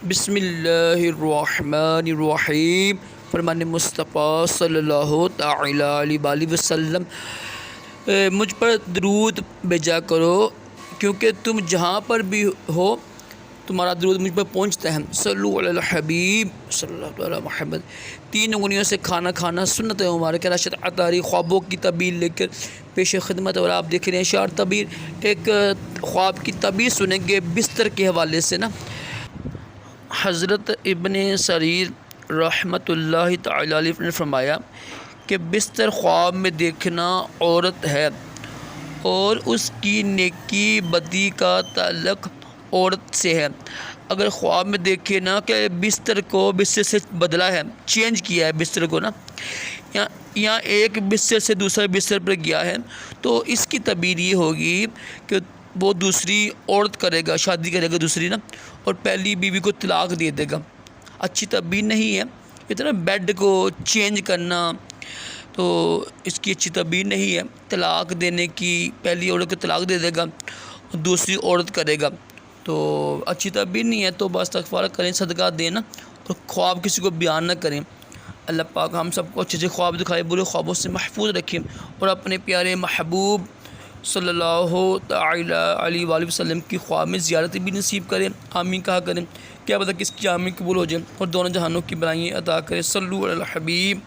بسم اللہ الرحمن الرحیم فرمان مصطفیٰ صلی اللہ تعالی علیہ وآلہ وسلم مجھ پر درود بھیجا کرو کیونکہ تم جہاں پر بھی ہو تمہارا درود مجھ پر پہنچتا ہے۔ صلو علی الحبیب صلی اللہ علیہ محمد۔ 3 انگلیوں سے کھانا کھانا سنت ہے مبارک راشد عطاری خوابوں کی تعبیر لے کر پیش خدمت، اور آپ دیکھ رہے ہیں اشعار تعبیر۔ ایک خواب کی تعبیر سنیں گے بستر کے حوالے سے نا۔ حضرت ابن سریر رحمۃ اللہ تعالی علیہ نے فرمایا کہ بستر خواب میں دیکھنا عورت ہے اور اس کی نیکی بدی کا تعلق عورت سے ہے۔ اگر خواب میں دیکھے نا کہ بستر کو بستر سے بدلا ہے، چینج کیا ہے بستر کو نا، یا ایک بستر سے دوسرے بستر پر گیا ہے، تو اس کی تعبیر یہ ہوگی کہ وہ دوسری عورت کرے گا، شادی کرے گا دوسری نا، اور پہلی بیوی کو طلاق دے دے گا۔ اچھی تعبیر نہیں ہے اتنا بیڈ کو چینج کرنا، تو اس کی اچھی تعبیر نہیں ہے۔ طلاق دینے کی، پہلی عورت کو طلاق دے دے گا اور دوسری عورت کرے گا، تو اچھی تعبیر نہیں ہے۔ تو بس استغفار کریں، صدقہ دینا، اور خواب کسی کو بیان نہ کریں۔ اللہ پاک ہم سب کو اچھے خواب دکھائے، برے خوابوں سے محفوظ رکھیں، اور اپنے پیارے محبوب صلی اللہ تعالی علیہ وآلہ وسلم کی خواب میں زیارت بھی نصیب کریں۔ آمین کہا کریں، کیا پتہ کس کی آمین قبول ہو جائے، اور دونوں جہانوں کی بلائیں عطا کرے۔ صلو علی الحبیب۔